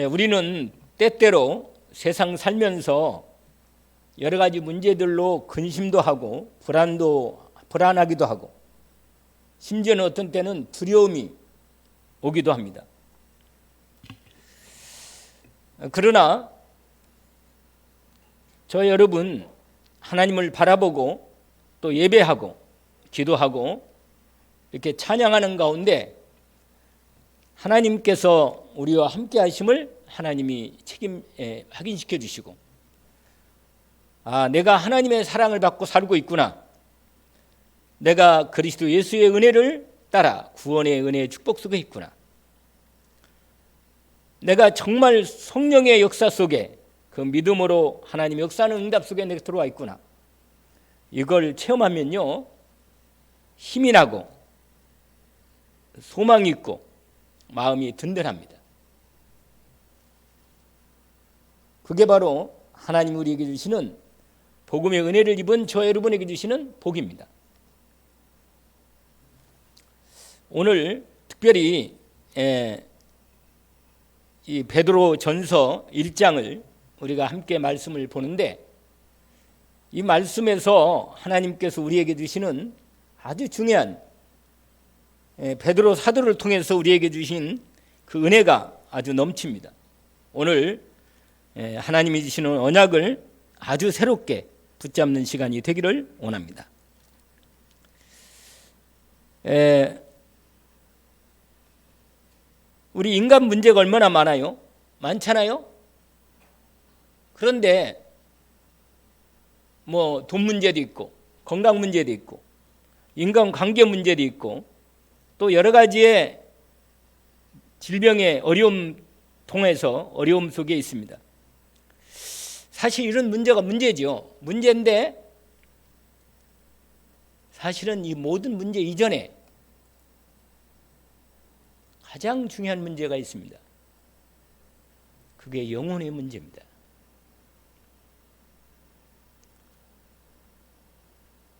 우리는 때때로 세상 살면서 여러 가지 문제들로 근심도 하고 불안하기도 하고 심지어는 어떤 때는 두려움이 오기도 합니다. 그러나 저 여러분 하나님을 바라보고 또 예배하고 기도하고 이렇게 찬양하는 가운데 하나님께서 우리와 함께 하심을 하나님이 확인시켜 주시고, 내가 하나님의 사랑을 받고 살고 있구나, 내가 그리스도 예수의 은혜를 따라 구원의 은혜의 축복 속에 있구나, 내가 정말 성령의 역사 속에 그 믿음으로 하나님의 역사하는 응답 속에 내가 들어와 있구나, 이걸 체험하면요 힘이 나고 소망이 있고 마음이 든든합니다. 그게 바로 하나님 우리에게 주시는 복음의 은혜를 입은 저 여러분에게 주시는 복입니다. 오늘 특별히 이 베드로 전서 1장을 우리가 함께 말씀을 보는데, 이 말씀에서 하나님께서 우리에게 주시는 아주 중요한 베드로 사도를 통해서 우리에게 주신 그 은혜가 아주 넘칩니다. 오늘 하나님이 주시는 언약을 아주 새롭게 붙잡는 시간이 되기를 원합니다. 우리 인간 문제가 얼마나 많아요? 많잖아요? 그런데 뭐 돈 문제도 있고 건강 문제도 있고 인간관계 문제도 있고 또 여러 가지의 질병의 어려움 통해서 어려움 속에 있습니다. 사실 이런 문제가 문제죠. 문제인데 사실은 이 모든 문제 이전에 가장 중요한 문제가 있습니다. 그게 영혼의 문제입니다.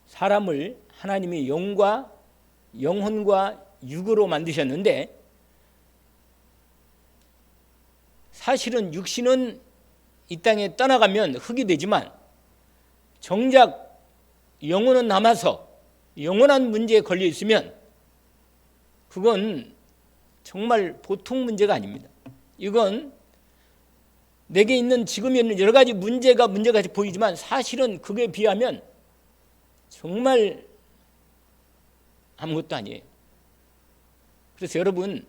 사람을 하나님이 영혼과 육으로 만드셨는데, 사실은 육신은 이 땅에 떠나가면 흙이 되지만 정작 영혼은 남아서 영원한 문제에 걸려 있으면 그건 정말 보통 문제가 아닙니다. 이건 내게 있는 지금 있는 여러 가지 문제가 문제같이 보이지만 사실은 그에 비하면 정말 아무것도 아니에요. 그래서 여러분,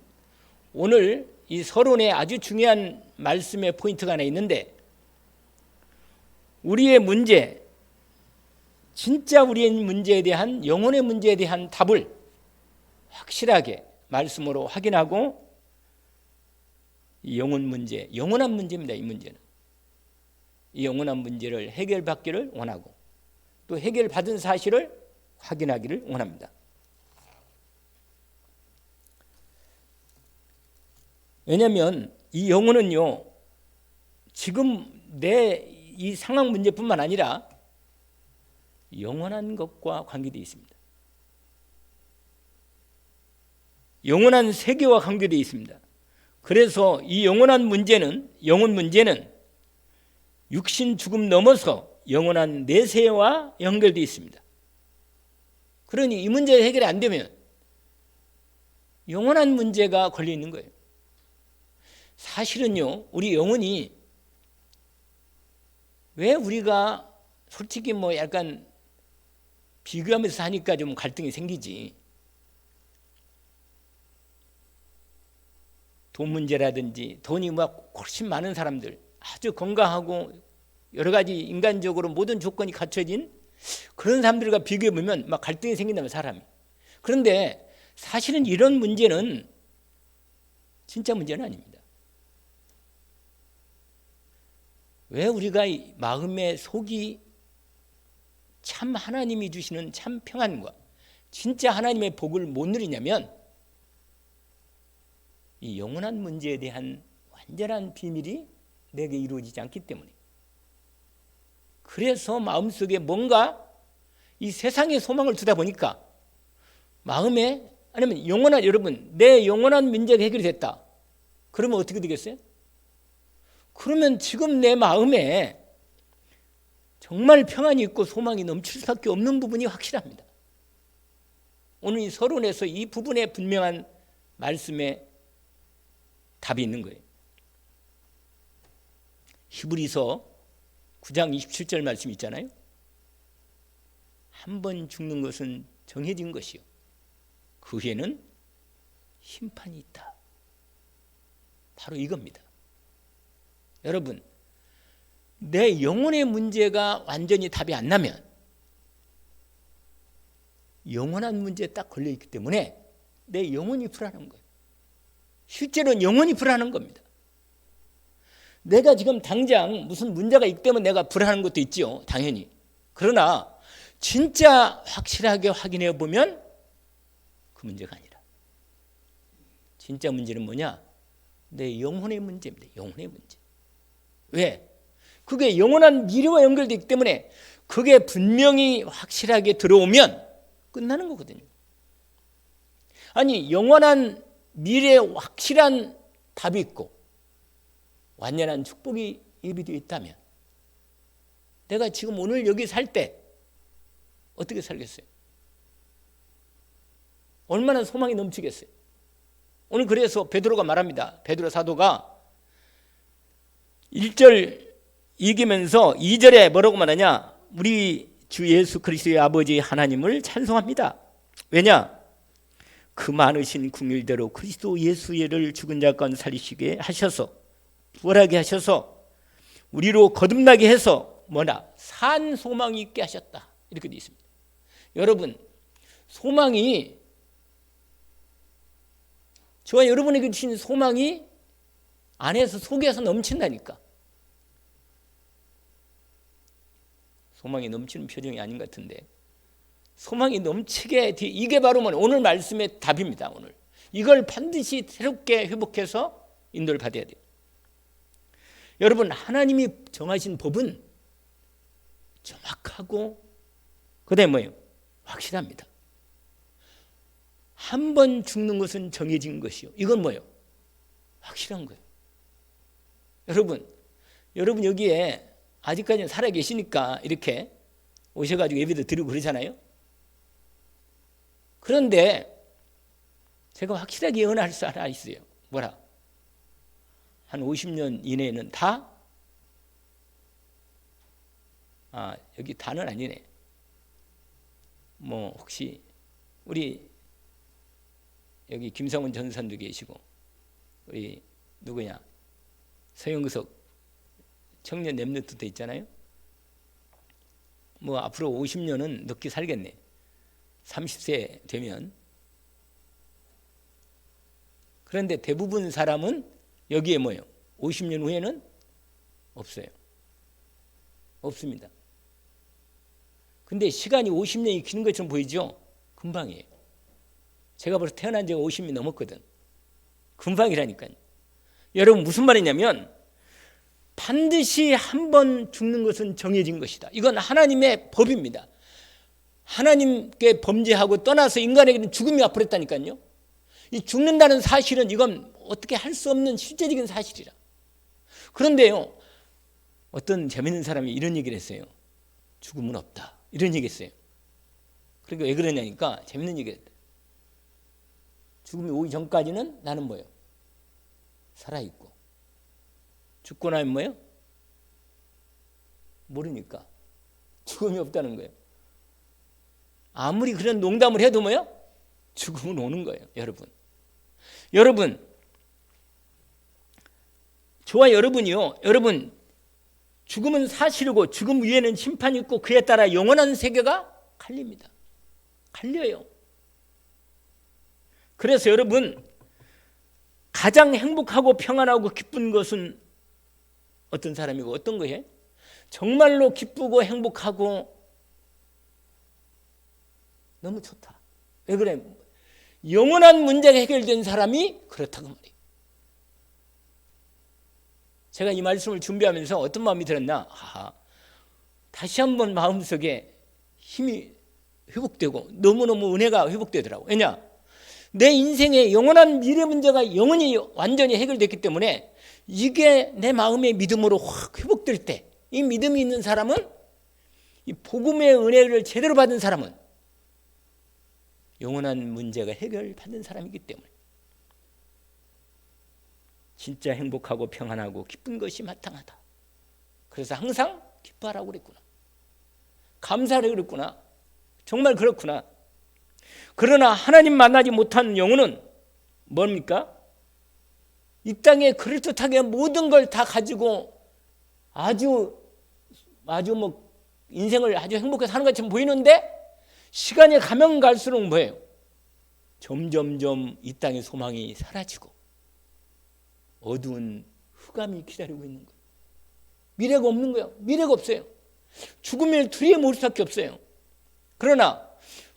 오늘 이 서론에 아주 중요한 말씀의 포인트가 하나 있는데, 우리의 문제, 진짜 우리의 문제에 대한 영혼의 문제에 대한 답을 확실하게 말씀으로 확인하고, 이 영혼 문제, 영원한 문제입니다. 이 문제는 이 영원한 문제를 해결받기를 원하고 또 해결받은 사실을 확인하기를 원합니다. 왜냐하면 이 영혼은요, 지금 내 이 상황 문제뿐만 아니라 영원한 것과 관계되어 있습니다. 영원한 세계와 관계되어 있습니다. 그래서 이 영원한 문제는, 영혼 문제는 육신 죽음 넘어서 영원한 내세와 연결되어 있습니다. 그러니 이 문제 해결이 안 되면 영원한 문제가 걸려 있는 거예요. 사실은요, 우리 영혼이 왜 우리가 솔직히 뭐 약간 비교하면서 사니까 좀 갈등이 생기지. 돈 문제라든지 돈이 막 훨씬 많은 사람들, 아주 건강하고 여러 가지 인간적으로 모든 조건이 갖춰진 그런 사람들과 비교해보면 막 갈등이 생긴다면 사람이. 그런데 사실은 이런 문제는 진짜 문제는 아닙니다. 왜 우리가 이 마음의 속이 참 하나님이 주시는 참 평안과 진짜 하나님의 복을 못 누리냐면, 이 영원한 문제에 대한 완전한 비밀이 내게 이루어지지 않기 때문에. 그래서 마음속에 뭔가 이 세상의 소망을 두다 보니까 마음에, 아니면 영원한, 여러분 내 영원한 문제가 해결이 됐다 그러면 어떻게 되겠어요? 그러면 지금 내 마음에 정말 평안이 있고 소망이 넘칠 수밖에 없는 부분이 확실합니다. 오늘 이 서론에서 이 부분에 분명한 말씀에 답이 있는 거예요. 히브리서 9장 27절 말씀 있잖아요. 한 번 죽는 것은 정해진 것이요 그 후에는 심판이 있다. 바로 이겁니다. 여러분, 내 영혼의 문제가 완전히 답이 안 나면 영원한 문제에 딱 걸려있기 때문에 내 영혼이 불안한 거예요. 실제로는 영혼이 불안한 겁니다. 내가 지금 당장 무슨 문제가 있기 때문에 내가 불안한 것도 있지요, 당연히. 그러나 진짜 확실하게 확인해 보면 그 문제가 아니라 진짜 문제는 뭐냐? 내 영혼의 문제입니다. 영혼의 문제. 왜? 그게 영원한 미래와 연결되기 때문에 그게 분명히 확실하게 들어오면 끝나는 거거든요. 아니, 영원한 미래에 확실한 답이 있고 완전한 축복이 예비되어 있다면 내가 지금 오늘 여기 살 때 어떻게 살겠어요? 얼마나 소망이 넘치겠어요? 오늘 그래서 베드로가 말합니다. 베드로 사도가 1절 이기면서 2절에 뭐라고 말하냐? 우리 주 예수 그리스도의 아버지 하나님을 찬송합니다. 왜냐? 그 많으신 긍휼대로 그리스도 예수를 죽은 자 가운데 살리시게 하셔서 부활하게 하셔서 우리로 거듭나게 해서 뭐나 산 소망이 있게 하셨다. 이렇게 되어 있습니다. 여러분, 소망이 저와 여러분에게 주신 소망이 안에서 속에서 넘친다니까. 소망이 넘치는 표정이 아닌 것 같은데 소망이 넘치게 이게 바로 오늘 말씀의 답입니다. 오늘 이걸 반드시 새롭게 회복해서 인도를 받아야 돼요. 여러분, 하나님이 정하신 법은 정확하고 그다음에 뭐예요? 확실합니다. 한 번 죽는 것은 정해진 것이요. 이건 뭐예요? 확실한 거예요. 여러분 여기에 아직까지는 살아 계시니까 이렇게 오셔가지고 예배도 드리고 그러잖아요. 그런데 제가 확실하게 예언할 수 하나 있어요. 뭐라? 한 50년 이내에는 다? 여기 다는 아니네. 뭐 혹시 우리 여기 김성훈 전사님도 계시고 우리 누구냐? 서영석 청년 랩런트도 있잖아요. 뭐 앞으로 50년은 늦게 살겠네. 30세 되면. 그런데 대부분 사람은 여기에 뭐예요? 50년 후에는 없어요. 없습니다. 근데 시간이 50년이 기는 것처럼 보이죠? 금방이에요. 제가 벌써 태어난 지가 50년이 넘었거든. 금방이라니까요. 여러분, 무슨 말이냐면 반드시 한 번 죽는 것은 정해진 것이다. 이건 하나님의 법입니다. 하나님께 범죄하고 떠나서 인간에게는 죽음이 와버렸다니까요. 이 죽는다는 사실은 이건 어떻게 할 수 없는 실제적인 사실이라. 그런데요, 어떤 재밌는 사람이 이런 얘기를 했어요. 죽음은 없다. 이런 얘기 했어요. 그러니까 왜 그러냐니까 재밌는 얘기를 했다. 죽음이 오기 전까지는 나는 뭐예요? 살아있고. 죽고 나면 뭐예요? 모르니까. 죽음이 없다는 거예요. 아무리 그런 농담을 해도 뭐예요? 죽음은 오는 거예요. 여러분, 저와 여러분이요. 여러분, 죽음은 사실이고 죽음 위에는 심판이 있고 그에 따라 영원한 세계가 갈립니다. 갈려요. 그래서 여러분, 가장 행복하고 평안하고 기쁜 것은 어떤 사람이고 어떤 거예요? 정말로 기쁘고 행복하고 너무 좋다. 왜 그래? 영원한 문제가 해결된 사람이 그렇다고 말이에요. 제가 이 말씀을 준비하면서 어떤 마음이 들었나? 다시 한번 마음속에 힘이 회복되고 너무너무 은혜가 회복되더라고요. 왜냐? 내 인생의 영원한 미래 문제가 영원히 완전히 해결됐기 때문에 이게 내 마음의 믿음으로 확 회복될 때, 이 믿음이 있는 사람은, 이 복음의 은혜를 제대로 받은 사람은 영원한 문제가 해결받은 사람이기 때문에 진짜 행복하고 평안하고 기쁜 것이 마땅하다. 그래서 항상 기뻐하라고 그랬구나. 감사하라고 그랬구나. 정말 그렇구나. 그러나 하나님 만나지 못한 영혼은 뭡니까? 이 땅에 그럴듯하게 모든 걸 다 가지고 아주 뭐 인생을 아주 행복하게 사는 것처럼 보이는데 시간이 가면 갈수록 뭐예요? 점점점 이 땅의 소망이 사라지고 어두운 흑암이 기다리고 있는 거예요. 미래가 없는 거예요. 미래가 없어요. 죽음을 두려워 모를 수밖에 없어요. 그러나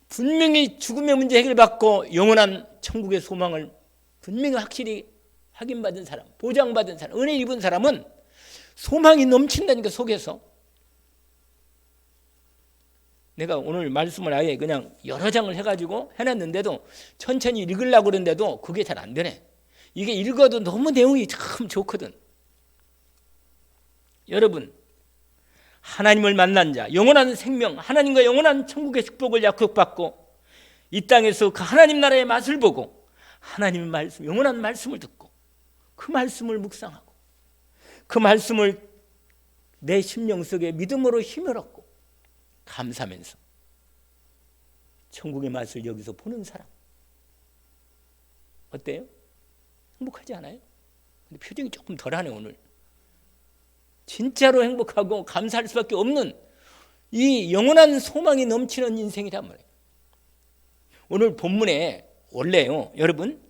분명히 죽음의 문제 해결받고 영원한 천국의 소망을 분명히 확실히 확인받은 사람, 보장받은 사람, 은혜 입은 사람은 소망이 넘친다니까. 속에서 내가 오늘 말씀을 아예 그냥 여러 장을 해가지고 해놨는데도 천천히 읽으려고 그러는데도 그게 잘 안 되네. 이게 읽어도 너무 내용이 참 좋거든. 여러분, 하나님을 만난 자, 영원한 생명, 하나님과 영원한 천국의 축복을 약속받고 이 땅에서 그 하나님 나라의 맛을 보고 하나님의 말씀, 영원한 말씀을 듣고 그 말씀을 묵상하고 그 말씀을 내 심령 속에 믿음으로 힘을 얻고 감사하면서 천국의 맛을 여기서 보는 사람 어때요? 행복하지 않아요? 근데 표정이 조금 덜하네 오늘. 진짜로 행복하고 감사할 수밖에 없는 이 영원한 소망이 넘치는 인생이란 말이에요. 오늘 본문에 원래요, 여러분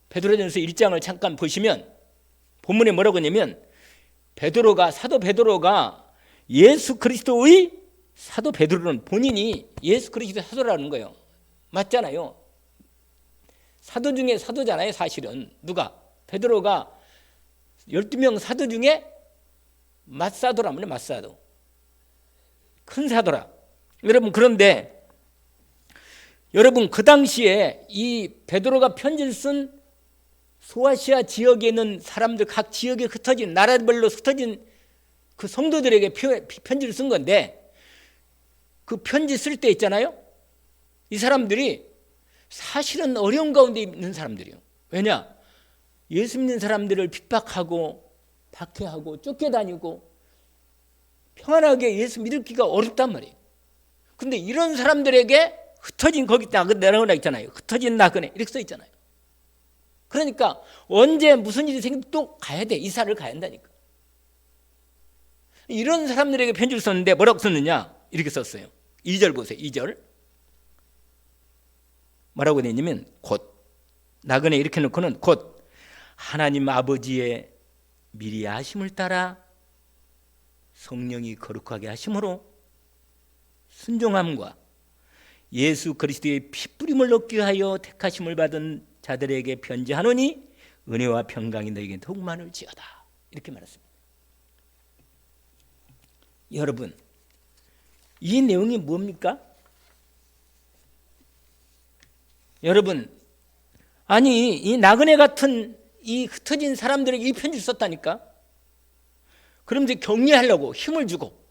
베드로전서 1장을 잠깐 보시면 본문에 뭐라고 하냐면 사도 베드로가 예수 그리스도의 사도 베드로는 본인이 예수 그리스도의 사도라는 거예요. 맞잖아요. 사도 중에 사도잖아요. 사실은 누가? 베드로가 12명 사도 중에 맞사도라면 맞사도, 큰 사도라. 여러분, 그런데 여러분 그 당시에 이 베드로가 편지를 쓴 소아시아 지역에 있는 사람들, 각 지역에 흩어진 나라별로 흩어진 그 성도들에게 편지를 쓴 건데 그 편지 쓸 때 있잖아요. 이 사람들이 사실은 어려운 가운데 있는 사람들이에요. 왜냐? 예수 믿는 사람들을 핍박하고 박해하고 쫓겨다니고 평안하게 예수 믿기가 어렵단 말이에요. 근데 이런 사람들에게 흩어진 거기 나그네 있잖아요. 흩어진 나그네 이렇게 써 있잖아요. 그러니까 언제 무슨 일이 생기면 또 가야 돼. 이사를 가야 한다니까. 이런 사람들에게 편지를 썼는데 뭐라고 썼느냐? 이렇게 썼어요. 2절 보세요. 2절 뭐라고 되냐면 곧 나그네 이렇게 놓고는 곧 하나님 아버지의 미리 하심을 따라 성령이 거룩하게 하심으로 순종함과 예수 그리스도의 피뿌림을 얻기 위하여 택하심을 받은 자들에게 편지하노니 은혜와 평강이 너에게 더욱 많을지어다. 이렇게 말했습니다. 여러분, 이 내용이 뭡니까? 여러분, 아니 이 나그네 같은 이 흩어진 사람들에게 이 편지를 썼다니까. 그럼 이제 격려하려고 힘을 주고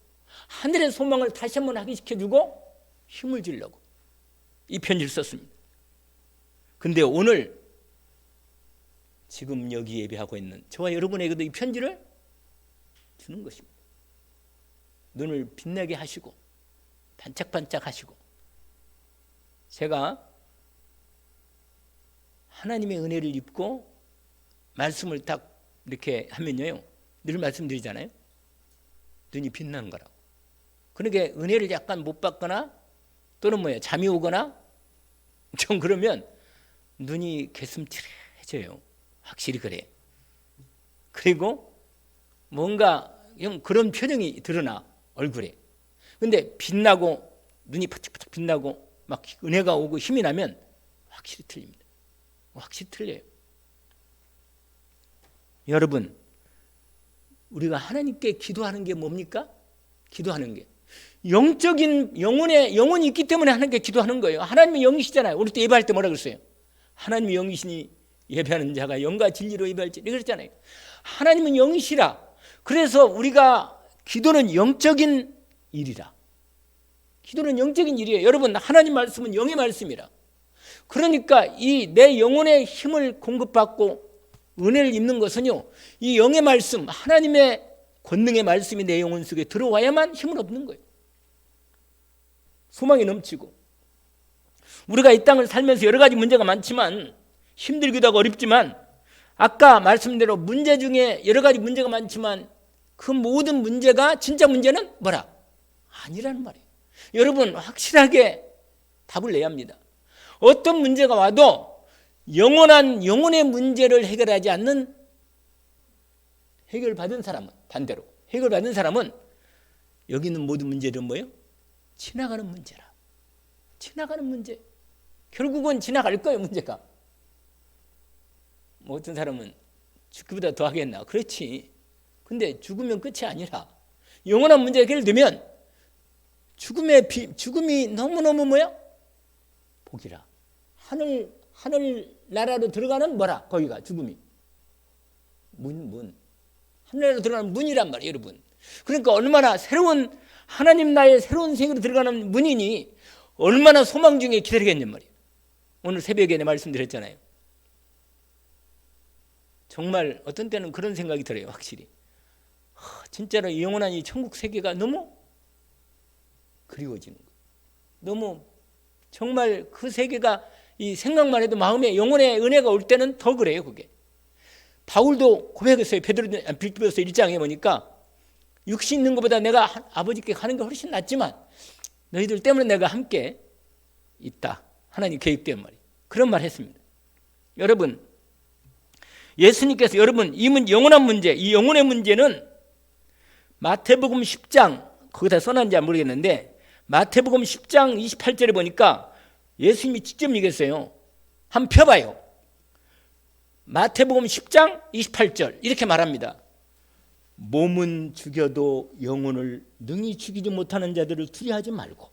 하늘의 소망을 다시 한번 확인시켜주고 힘을 주려고 이 편지를 썼습니다. 근데 오늘 지금 여기 예배하고 있는 저와 여러분에게도 이 편지를 주는 것입니다. 눈을 빛나게 하시고 반짝반짝 하시고. 제가 하나님의 은혜를 입고 말씀을 딱 이렇게 하면요, 늘 말씀드리잖아요. 눈이 빛나는 거라고. 그러니까 은혜를 약간 못 받거나 또는 뭐예요, 잠이 오거나 좀 그러면 눈이 개슴츠레해져요. 확실히 그래. 그리고 뭔가 그런 표정이 드러나 얼굴에. 근데 빛나고 눈이 팍팍 빛나고 막 은혜가 오고 힘이 나면 확실히 틀립니다. 확실히 틀려요. 여러분, 우리가 하나님께 기도하는 게 뭡니까? 기도하는 게 영적인 영혼이 있기 때문에 하나님께 기도하는 거예요. 하나님의 영이시잖아요. 우리 또 예배할 때 뭐라 그랬어요? 하나님의 영이시니 예배하는 자가 영과 진리로 예배할지 그랬잖아요. 하나님은 영이시라. 그래서 우리가 기도는 영적인 일이라. 기도는 영적인 일이에요. 여러분, 하나님 말씀은 영의 말씀이라. 그러니까 이 내 영혼의 힘을 공급받고 은혜를 입는 것은요, 이 영의 말씀, 하나님의 권능의 말씀이 내 영혼 속에 들어와야만 힘을 얻는 거예요. 소망이 넘치고. 우리가 이 땅을 살면서 여러 가지 문제가 많지만, 힘들기도 하고 어렵지만, 아까 말씀대로 문제 중에 여러 가지 문제가 많지만 그 모든 문제가 진짜 문제는 뭐라? 아니라는 말이에요. 여러분, 확실하게 답을 내야 합니다. 어떤 문제가 와도 영원한 영혼의 문제를 해결하지 않는, 해결받은 사람은, 반대로 해결받은 사람은 여기 있는 모든 문제들은 뭐예요? 지나가는 문제라. 지나가는 문제. 결국은 지나갈 거예요, 문제가. 뭐 어떤 사람은 죽기보다 더 하겠나? 그렇지. 근데 죽으면 끝이 아니라 영원한 문제가 해결되면 죽음이 너무너무 뭐야? 복이라. 하늘 나라로 들어가는 뭐라? 거기가 죽음이. 문. 하늘나라로 들어가는 문이란 말이에요, 여러분. 그러니까 얼마나 새로운 하나님 나라의 새로운 세계로 들어가는 문이니 얼마나 소망 중에 기다리겠냔 말이에요. 오늘 새벽에 내 말씀드렸잖아요. 정말 어떤 때는 그런 생각이 들어요, 확실히. 진짜로 영원한 이 천국 세계가 너무 그리워지는 거예요. 너무 정말 그 세계가 이 생각만 해도 마음에 영혼의 은혜가 올 때는 더 그래요, 그게. 바울도 고백했어요. 빌립보서 1장에 보니까 육신 있는 것보다 내가 아버지께 가는 게 훨씬 낫지만 너희들 때문에 내가 함께 있다. 하나님 계획된 말이에요. 그런 말 했습니다. 여러분, 예수님께서 여러분 이 영원한 문제, 이 영혼의 문제는 마태복음 10장 거기다 써놨는지 모르겠는데 마태복음 10장 28절에 보니까 예수님이 직접 얘기했어요. 한번 펴봐요. 마태복음 10장 28절 이렇게 말합니다. 몸은 죽여도 영혼을 능히 죽이지 못하는 자들을 두려워하지 말고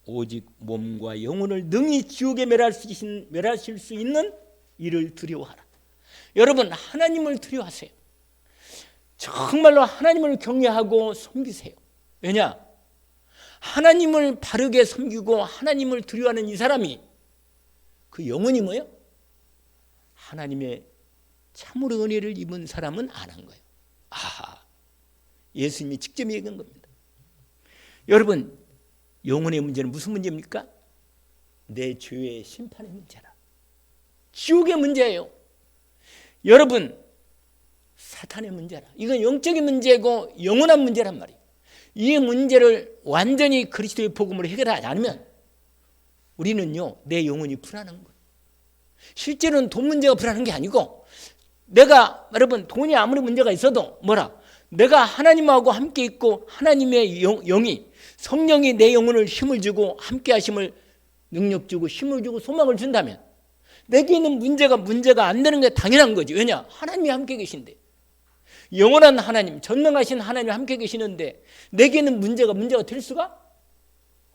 오직 몸과 영혼을 능히 지옥에 멸하실 수 있는 이를 두려워하라. 여러분, 하나님을 두려워하세요. 정말로 하나님을 경외하고 섬기세요. 왜냐? 하나님을 바르게 섬기고 하나님을 두려워하는 이 사람이 그 영혼이 뭐예요? 하나님의 참으로 은혜를 입은 사람은 안 한 거예요. 예수님이 직접 얘기한 겁니다. 여러분, 영혼의 문제는 무슨 문제입니까? 내 죄의 심판의 문제라. 지옥의 문제예요. 여러분, 사탄의 문제라. 이건 영적인 문제고 영원한 문제란 말이에요. 이 문제를 완전히 그리스도의 복음으로 해결하지 않으면 우리는요, 내 영혼이 불안한 거예요. 실제로는 돈 문제가 불안한 게 아니고 내가, 여러분, 돈이 아무리 문제가 있어도 뭐라? 내가 하나님하고 함께 있고 하나님의 영이, 성령이 내 영혼을 힘을 주고 함께 하심을 능력 주고 힘을 주고 소망을 준다면 내게 있는 문제가 안 되는 게 당연한 거지. 왜냐? 하나님이 함께 계신데. 영원한 하나님, 전능하신 하나님이 함께 계시는데 내게는 문제가 될 수가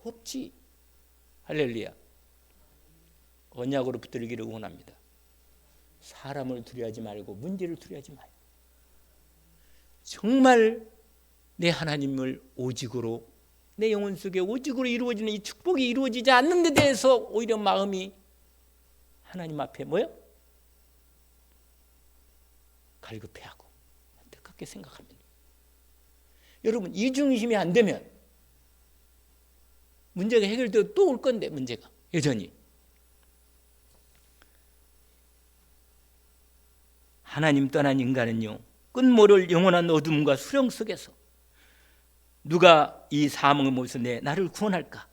없지. 할렐루야. 언약으로 붙들기를 원합니다. 사람을 두려워하지 말고 문제를 두려워하지 마요. 정말 내 하나님을 오직으로, 내 영혼 속에 오직으로 이루어지는 이 축복이 이루어지지 않는 데 대해서 오히려 마음이 하나님 앞에 뭐요? 갈급해하고 안타깝게 생각합니다. 여러분, 이 중심이 안 되면 문제가 해결되고 또 올 건데, 문제가 여전히. 하나님 떠난 인간은요, 끝모를 영원한 어둠과 수렁 속에서 누가 이 사망의 몸에서 나를 구원할까?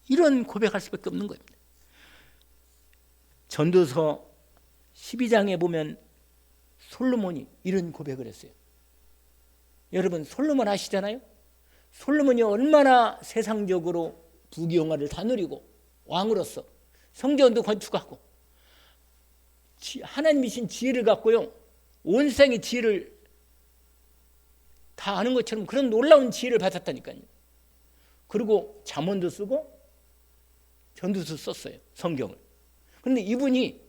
이런 고백할 수밖에 없는 겁니다. 전도서 12장에 보면 솔로몬이 이런 고백을 했어요. 여러분, 솔로몬 아시잖아요? 솔로몬이 얼마나 세상적으로 부귀영화를 다 누리고 왕으로서 성전도 건축하고 하나님이 신 지혜를 갖고요, 온 세상의 지혜를 다 아는 것처럼 그런 놀라운 지혜를 받았다니까요. 그리고 잠언도 쓰고 전도서 썼어요, 성경을. 그런데 이분이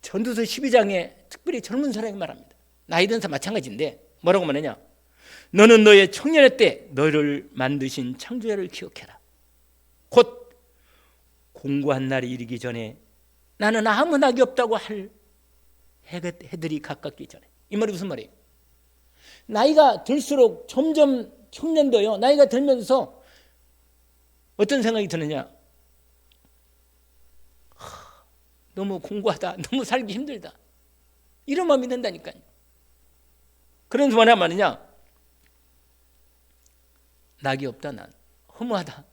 전도서 12장에 특별히 젊은 사람이 말합니다. 나이 든 사람 마찬가지인데 뭐라고 말하냐? 너는 너의 청년의 때 너를 만드신 창조자를 기억해라. 곧 공고한 날이 이르기 전에 나는 아무 낙이 없다고 할 해들이 가깝기 전에. 이 말이 무슨 말이에요? 나이가 들수록 점점 청년도요, 나이가 들면서 어떤 생각이 드느냐? 너무 공고하다, 너무 살기 힘들다, 이런 마음이 든다니까요. 그래서 뭐냐 말이냐? 낙이 없다, 난 허무하다,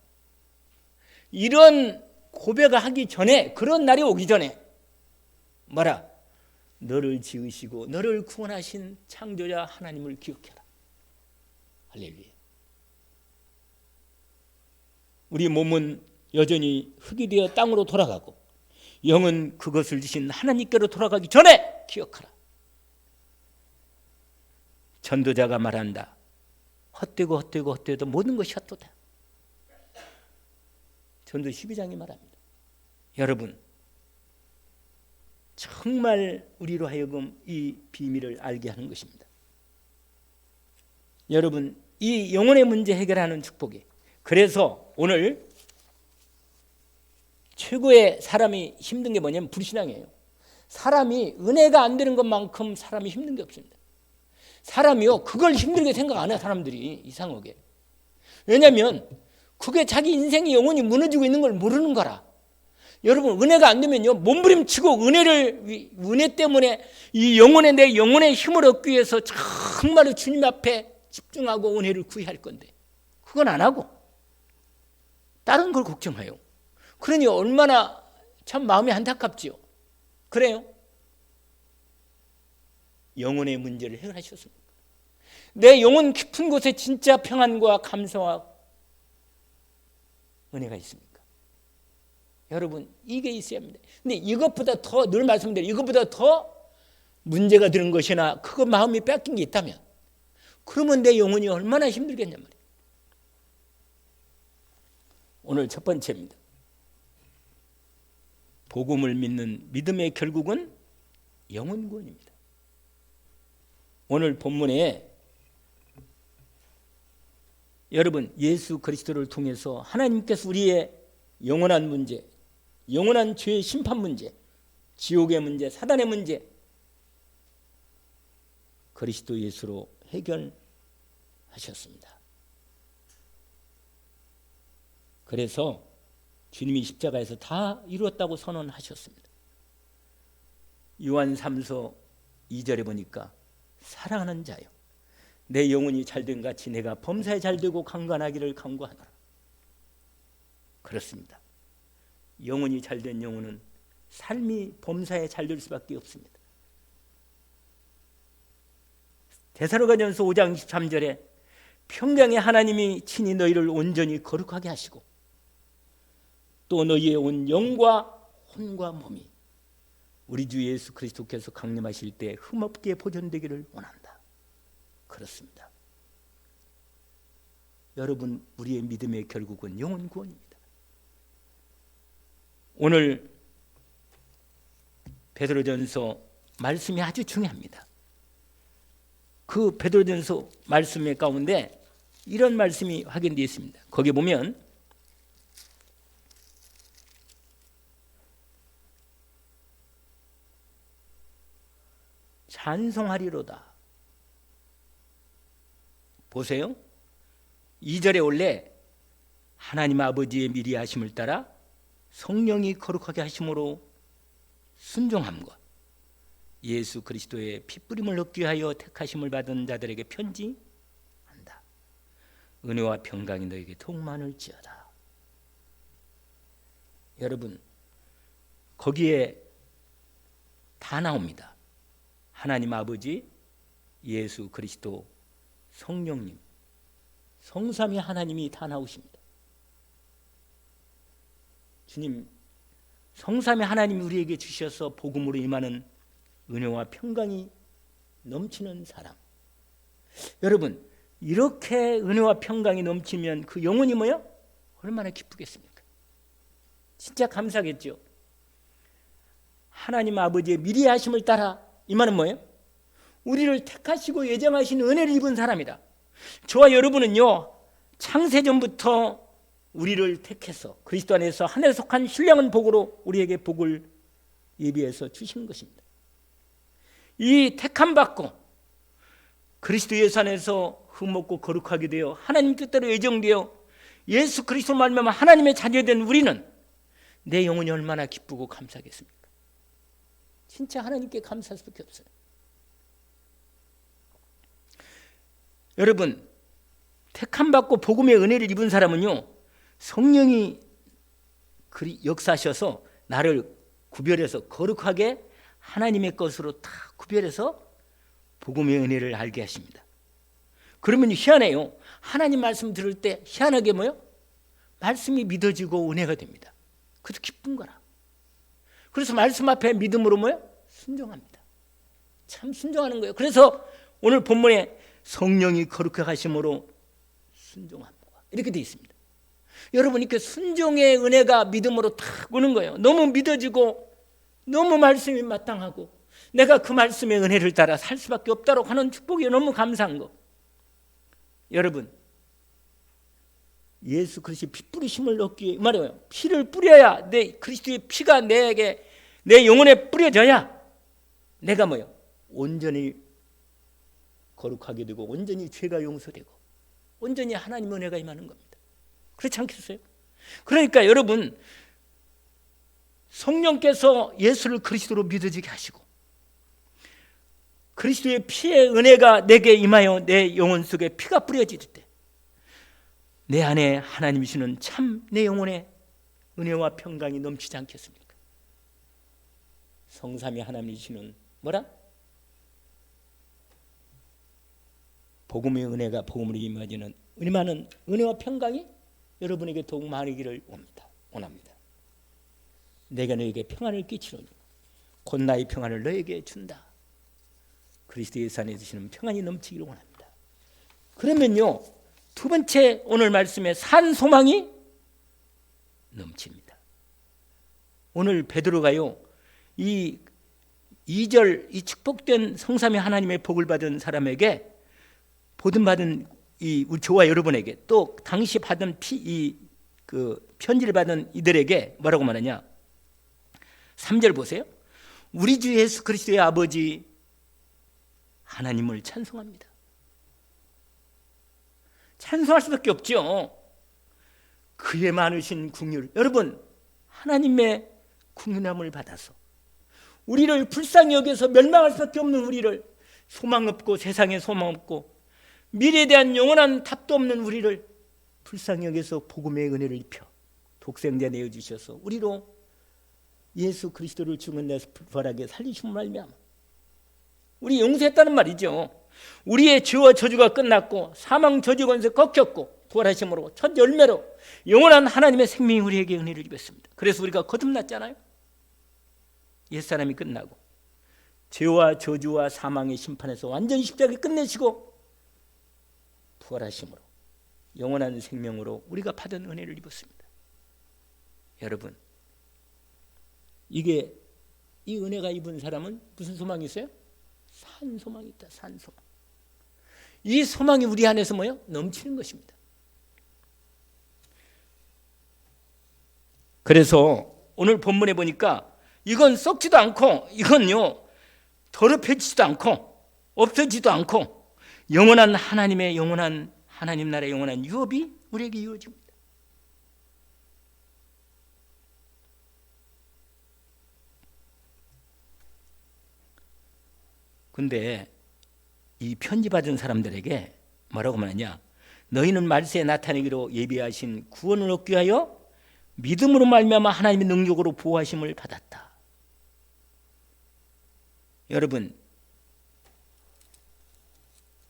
이런 고백을 하기 전에, 그런 날이 오기 전에 뭐라? 너를 지으시고 너를 구원하신 창조자 하나님을 기억해라. 할렐루야. 우리 몸은 여전히 흙이 되어 땅으로 돌아가고 영은 그것을 주신 하나님께로 돌아가기 전에 기억하라. 전도자가 말한다. 헛되고 헛되고 헛되도 모든 것이 헛도다. 전도 12장이 말합니다. 여러분, 정말 우리로 하여금 이 비밀을 알게 하는 것입니다. 여러분, 이 영혼의 문제 해결하는 축복이, 그래서 오늘 최고의 사람이 힘든 게 뭐냐면 불신앙이에요. 사람이 은혜가 안 되는 것만큼 사람이 힘든 게 없습니다. 사람이요, 그걸 힘들게 생각 안 해요. 사람들이 이상하게. 왜냐하면 그게 자기 인생의 영혼이 무너지고 있는 걸 모르는 거라. 여러분, 은혜가 안 되면요, 몸부림치고 은혜 때문에 이 영혼에, 내 영혼의 힘을 얻기 위해서 정말로 주님 앞에 집중하고 은혜를 구해야 할 건데 그건 안 하고 다른 걸 걱정해요. 그러니 얼마나 참 마음이 안타깝지요. 그래요? 영혼의 문제를 해결하셨습니까? 내 영혼 깊은 곳에 진짜 평안과 감사와 은혜가 있습니까? 여러분, 이게 있어야 합니다. 근데 이것보다 더, 늘 말씀드려요, 이것보다 더 문제가 되는 것이나 그거 마음이 뺏긴 게 있다면 그러면 내 영혼이 얼마나 힘들겠냔 말이에요. 오늘 첫 번째입니다. 복음을 믿는 믿음의 결국은 영혼 구원입니다. 오늘 본문에 여러분, 예수 그리스도를 통해서 하나님께서 우리의 영원한 문제, 영원한 죄의 심판 문제, 지옥의 문제, 사단의 문제, 그리스도 예수로 해결하셨습니다. 그래서 주님이 십자가에서 다 이루었다고 선언하셨습니다. 요한 3서 2절에 보니까 사랑하는 자여, 내 영혼이 잘된 같이 내가 범사에 잘되고 강건하기를 간구하노라. 그렇습니다. 영혼이 잘된 영혼은 삶이 범사에 잘될 수밖에 없습니다. 데살로니가전서 5장 23절에 평강의 하나님이 친히 너희를 온전히 거룩하게 하시고 또 너희의 온 영과 혼과 몸이 우리 주 예수 그리스도께서 강림하실 때 흠없게 보존되기를 원한다. 그렇습니다. 여러분, 우리의 믿음의 결국은 영혼 구원입니다. 오늘 베드로전서 말씀이 아주 중요합니다. 그 베드로전서 말씀 가운데 이런 말씀이 확인되어 있습니다. 거기 보면 찬송하리로다. 보세요. 2절에 원래 하나님 아버지의 미리 하심을 따라 성령이 거룩하게 하심으로 순종함과 예수 그리스도의 핏부림을 얻기 위하여 택하심을 받은 자들에게 편지한다. 은혜와 평강이 너에게 더욱 많을지어다. 여러분, 거기에 다 나옵니다. 하나님 아버지, 예수 그리스도, 성령님, 성삼위 하나님이 다 나오십니다. 주님, 성삼위 하나님이 우리에게 주셔서 복음으로 임하는 은혜와 평강이 넘치는 사람. 여러분, 이렇게 은혜와 평강이 넘치면 그 영혼이 뭐요? 얼마나 기쁘겠습니까? 진짜 감사하겠죠. 하나님 아버지의 미리 하심을 따라. 이 말은 뭐예요? 우리를 택하시고 예정하신 은혜를 입은 사람이다. 저와 여러분은요, 창세전부터 우리를 택해서 그리스도 안에서 하늘에 속한 신령한 복으로 우리에게 복을 예비해서 주신 것입니다. 이 택함 받고 그리스도 예수 안에서 흠없고 거룩하게 되어 하나님 뜻대로 예정되어 예수 그리스도로 말미암아 하나님의 자녀된 우리는 내 영혼이 얼마나 기쁘고 감사하겠습니까? 진짜 하나님께 감사할 수밖에 없어요. 여러분, 택함 받고 복음의 은혜를 입은 사람은요, 성령이 역사하셔서 나를 구별해서 거룩하게 하나님의 것으로 다 구별해서 복음의 은혜를 알게 하십니다. 그러면 희한해요. 하나님 말씀 들을 때 희한하게 뭐요? 말씀이 믿어지고 은혜가 됩니다. 그래서 기쁜 거라. 그래서 말씀 앞에 믿음으로 뭐요? 순종합니다. 참 순종하는 거예요. 그래서 오늘 본문에 성령이 거룩하게 하심으로 순종합니다. 이렇게 되어 있습니다. 여러분, 이렇게 순종의 은혜가 믿음으로 탁 오는 거예요. 너무 믿어지고 너무 말씀이 마땅하고 내가 그 말씀의 은혜를 따라 살 수밖에 없다고 하는 축복이 너무 감사한 거. 여러분, 예수 그리스도의 피 뿌리심을 얻기 위해 말해요. 피를 뿌려야 내 그리스도의 피가 내게 내 영혼에 뿌려져야 내가 뭐요? 온전히 거룩하게 되고 온전히 죄가 용서되고 온전히 하나님 은혜가 임하는 겁니다. 그렇지 않겠어요? 그러니까 여러분, 성령께서 예수를 그리스도로 믿어지게 하시고 그리스도의 피의 은혜가 내게 임하여 내 영혼 속에 피가 뿌려질 때 내 안에 하나님이시는 참 내 영혼에 은혜와 평강이 넘치지 않겠습니까? 성삼위 하나님이시는 뭐라? 복음의 은혜가 복음으로 임하지는 많은 은혜와 평강이 여러분에게 더욱 많으기를 원합니다. 내가 너에게 평안을 끼치노니 곧 나의 평안을 너에게 준다. 그리스도 예수 안에 드시는 평안이 넘치기를 원합니다. 그러면요, 두 번째 오늘 말씀에 산 소망이 넘칩니다. 오늘 베드로가요, 이 2절 이 축복된 성삼위 하나님의 복을 받은 사람에게 보듬받은 우리 저와 여러분에게 또 당시 받은 편지를 받은 이들에게 뭐라고 말하냐? 3절 보세요. 우리 주 예수 그리스도의 아버지 하나님을 찬송합니다. 찬송할 수밖에 없죠. 그의 많으신 긍휼. 여러분, 하나님의 긍휼함을 받아서 우리를 불쌍히 여겨서 멸망할 수밖에 없는 우리를, 소망 없고 세상에 소망 없고 미래에 대한 영원한 답도 없는 우리를 불쌍히 여겨서 복음의 은혜를 입혀 독생자 내어주셔서 우리로 예수 그리스도를 죽은 데 부활하게 살리심을 말미암아 우리 용서했다는 말이죠. 우리의 죄와 저주가 끝났고 사망 저주 권세 꺾였고 부활하심으로 첫 열매로 영원한 하나님의 생명이 우리에게 은혜를 입었습니다. 그래서 우리가 거듭났잖아요. 옛사람이 끝나고 죄와 저주와 사망의 심판에서 완전히 십자가에 끝내시고 부활하심으로 영원한 생명으로 우리가 받은 은혜를 입었습니다. 여러분, 이 은혜가 입은 사람은 무슨 소망이 있어요? 산 소망이 있다. 산 소망. 이 소망이 우리 안에서 뭐요? 넘치는 것입니다. 그래서 오늘 본문에 보니까 이건 썩지도 않고 이건요 더럽혀지지도 않고 없어지지도 않고 영원한 하나님의 영원한 하나님 나라의 영원한 유업이 우리에게 이루어집니다. 근데 이 편지 받은 사람들에게 뭐라고 말하냐? 너희는 말세에 나타내기로 예비하신 구원을 얻기 위하여 믿음으로 말미암아 하나님의 능력으로 보호하심을 받았다.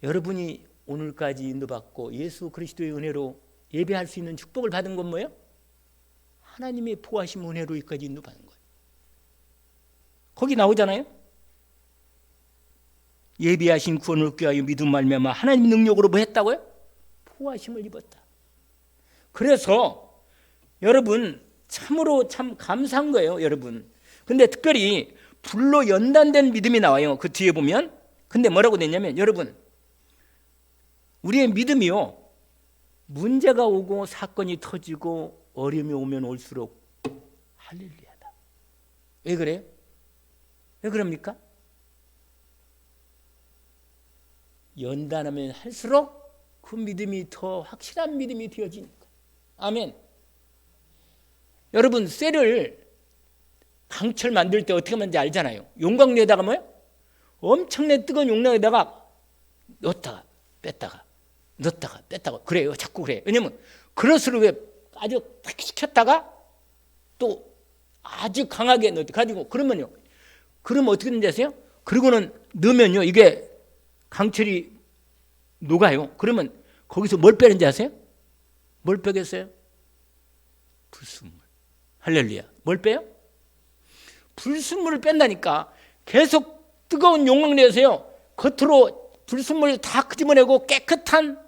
여러분이 오늘까지 인도받고 예수 그리스도의 은혜로 예배할 수 있는 축복을 받은 건 뭐예요? 하나님의 보호하심 은혜로 여기까지 인도받은 거예요. 거기 나오잖아요. 예비하신 구원을 얻기 위하여 믿음 말미암아 하나님 능력으로 뭐 했다고요? 보호하심을 입었다. 그래서 여러분 참으로 참 감사한 거예요. 여러분, 근데 특별히 불로 연단된 믿음이 나와요. 그 뒤에 보면. 근데 뭐라고 됐냐면, 여러분, 우리의 믿음이요, 문제가 오고 사건이 터지고 어려움이 오면 올수록 할렐루야다. 왜 그래요? 왜 그럽니까? 연단하면 할수록 그 믿음이 더 확실한 믿음이 되어지니까. 아멘. 여러분, 쇠를 강철 만들 때 어떻게 하는지 알잖아요. 용광로에다가 뭐요? 엄청나게 뜨거운 용광로에다가 넣었다가 뺐다가 넣었다가 뺐다가 그래요. 자꾸 그래요. 왜냐면 그릇으로 왜 아주 탁 식혔다가 또 아주 강하게 넣었다 가지고 그러면요. 그러면 어떻게 되는지 아세요? 그리고는 넣으면요, 이게 강철이 녹아요. 그러면 거기서 뭘 빼는지 아세요? 뭘 빼겠어요? 불순물. 할렐루야. 뭘 빼요? 불순물을 뺀다니까. 계속 뜨거운 용광로에서요, 겉으로 불순물을 다 끄집어내고 깨끗한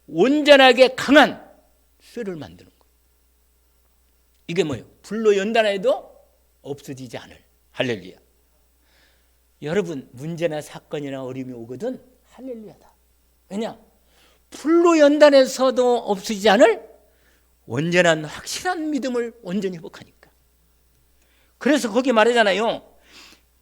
온전하게 강한 쇠를 만드는 거예요. 이게 뭐예요? 불로 연단해도 없어지지 않을. 할렐루야. 여러분, 문제나 사건이나 어려움이 오거든 할렐루야다. 왜냐? 불로 연단해서도 없어지지 않을 온전한 확실한 믿음을 온전히 회복하니까. 그래서 거기 말하잖아요.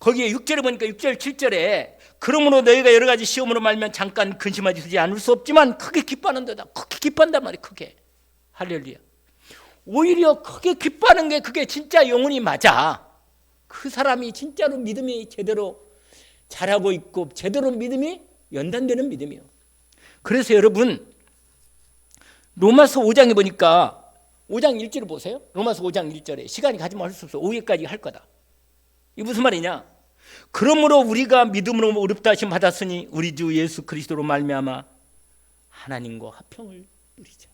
거기에 6절에 보니까 6절 7절에 그러므로 너희가 여러 가지 시험으로 말면 잠깐 근심하지 않을 수 없지만 크게 기뻐하는 데다. 크게 기뻐한단 말이에요. 크게. 할렐루야. 오히려 크게 기뻐하는 게 그게 진짜 영혼이 맞아. 그 사람이 진짜로 믿음이 제대로 잘하고 있고 제대로 믿음이 연단되는 믿음이에요. 그래서 여러분, 로마서 5장에 보니까 5장 1절을 보세요. 로마서 5장 1절에 시간이 가지면 할 수 없어. 5회까지 할 거다. 이게 무슨 말이냐? 그러므로 우리가 믿음으로 어렵다 하심 받았으니 우리 주 예수 그리스도로 말미암아 하나님과 화평을 누리자.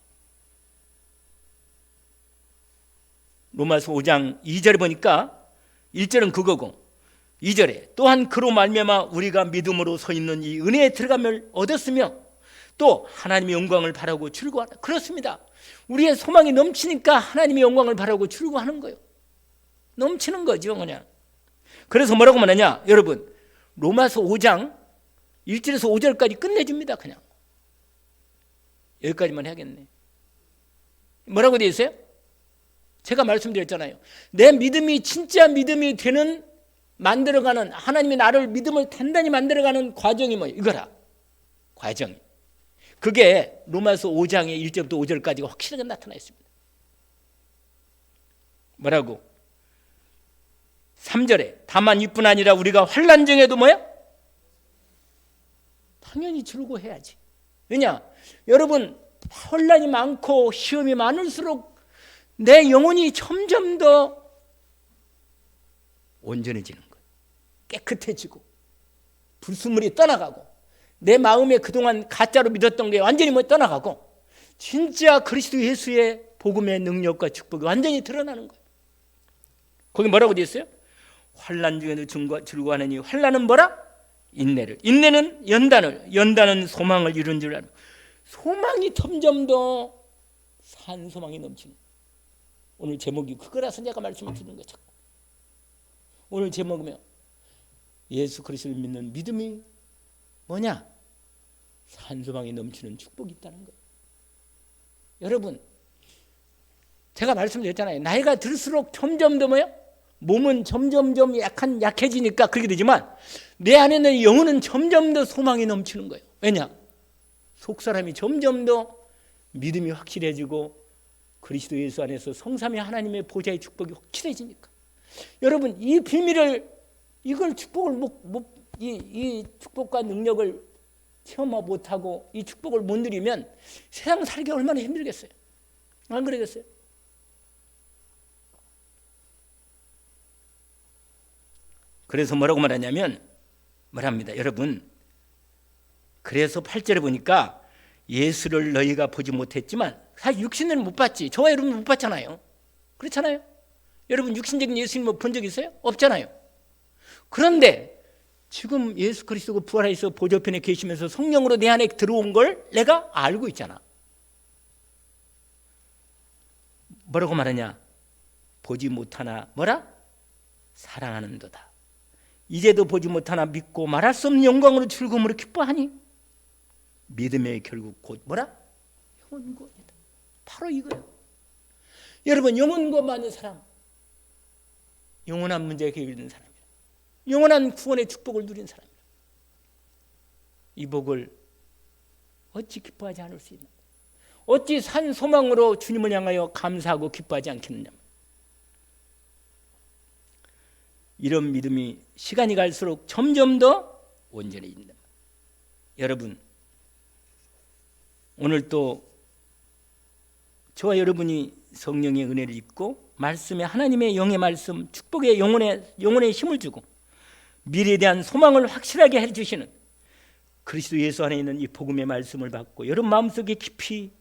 로마서 5장 2절에 보니까 1절은 그거고 2절에 또한 그로 말미암아 우리가 믿음으로 서 있는 이 은혜에 들어감을 얻었으며 또 하나님의 영광을 바라고 출구하라. 그렇습니다. 우리의 소망이 넘치니까 하나님의 영광을 바라고 출구하는 거예요. 넘치는 거죠, 그냥. 그래서 뭐라고 말하냐, 여러분, 로마서 5장 1절에서 5절까지 끝내줍니다. 그냥 여기까지만 해야겠네. 뭐라고 되어 있어요? 제가 말씀드렸잖아요. 내 믿음이 진짜 믿음이 되는 만들어가는, 하나님이 나를 믿음을 단단히 만들어가는 과정이 뭐예요? 이거라. 과정이. 그게 로마서 5장의 1절부터 5절까지가 확실하게 나타나 있습니다. 뭐라고? 3절에 다만 이뿐 아니라 우리가 환난 중에도 뭐야? 당연히 즐거워해야지. 왜냐? 여러분, 환난이 많고 시험이 많을수록 내 영혼이 점점 더 온전해지는 거예요. 깨끗해지고 불순물이 떠나가고 내 마음에 그동안 가짜로 믿었던 게 완전히 떠나가고 진짜 그리스도 예수의 복음의 능력과 축복이 완전히 드러나는 거예요. 거기 뭐라고 되어 있어요? 환난 중에도 즐거워하느니 환난은 뭐라? 인내를. 인내는 연단을. 연단은 소망을 이룬 줄 알고 소망이 점점 더 산 소망이 넘치는 거예요. 오늘 제목이 그거라서 내가 말씀을 드리는 거죠. 오늘 제목이면 예수 그리스도를 믿는 믿음이 뭐냐? 산소망이 넘치는 축복이 있다는 거예요. 여러분, 제가 말씀드렸잖아요. 나이가 들수록 점점 더 뭐예요? 몸은 점점 약해지니까 그렇게 되지만 내 안에 있는 영혼은 점점 더 소망이 넘치는 거예요. 왜냐? 속사람이 점점 더 믿음이 확실해지고 그리스도 예수 안에서 성삼위 하나님의 보좌의 축복이 확실해지니까. 여러분, 이 비밀을, 이걸 축복을 이 축복과 능력을 체험 못하고 이 축복을 못 누리면 세상 살기 얼마나 힘들겠어요? 안 그러겠어요? 그래서 뭐라고 말하냐면 말합니다. 여러분, 그래서 8절에 보니까 예수를 너희가 보지 못했지만, 사실 육신은 못 봤지. 저와 여러분 못 봤잖아요. 그렇잖아요. 여러분 육신적인 예수님을 본 적 있어요? 없잖아요. 그런데 지금 예수 그리스도가 부활해서 보좌편에 계시면서 성령으로 내 안에 들어온 걸 내가 알고 있잖아. 뭐라고 말하냐? 보지 못하나 뭐라? 사랑하는도다. 이제도 보지 못하나 믿고 말할 수 없는 영광으로 즐거움으로 기뻐하니 믿음의 결국 곧 뭐라? 영원구원이다. 바로 이거예요. 여러분, 영원구원 사람, 영원한 문제가 해결된 사람이에요. 영원한 구원의 축복을 누린 사람이에요. 이 복을 어찌 기뻐하지 않을 수 있나? 어찌 산 소망으로 주님을 향하여 감사하고 기뻐하지 않겠느냐? 이런 믿음이 시간이 갈수록 점점 더 온전해진다. 여러분, 오늘 또 저와 여러분이 성령의 은혜를 입고 말씀에 하나님의 영의 말씀, 축복의 영혼의 힘을 주고 미래에 대한 소망을 확실하게 해주시는 그리스도 예수 안에 있는 이 복음의 말씀을 받고 여러분 마음속에 깊이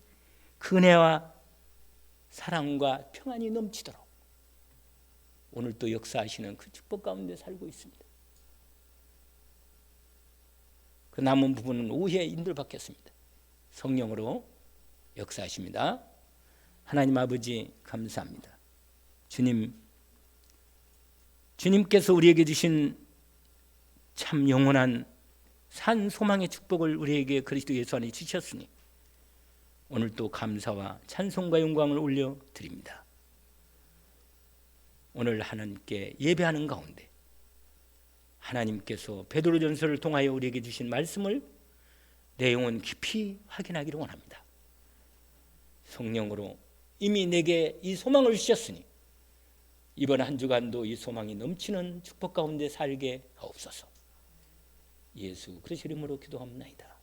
그 은혜와 사랑과 평안이 넘치도록 오늘 또 역사하시는 그 축복 가운데 살고 있습니다. 그 남은 부분은 오후에 인도받겠습니다. 성령으로 역사하십니다. 하나님 아버지 감사합니다. 주님께서 우리에게 주신 참 영원한 산 소망의 축복을 우리에게 그리스도 예수 안에 주셨으니 오늘 또 감사와 찬송과 영광을 올려드립니다. 오늘 하나님께 예배하는 가운데 하나님께서 베드로전서를 통하여 우리에게 주신 말씀을 내 영혼 깊이 확인하기를 원합니다. 성령으로 이미 내게 이 소망을 주셨으니 이번 한 주간도 이 소망이 넘치는 축복 가운데 살게 하옵소서. 예수 그리스도 이름으로 기도합니다.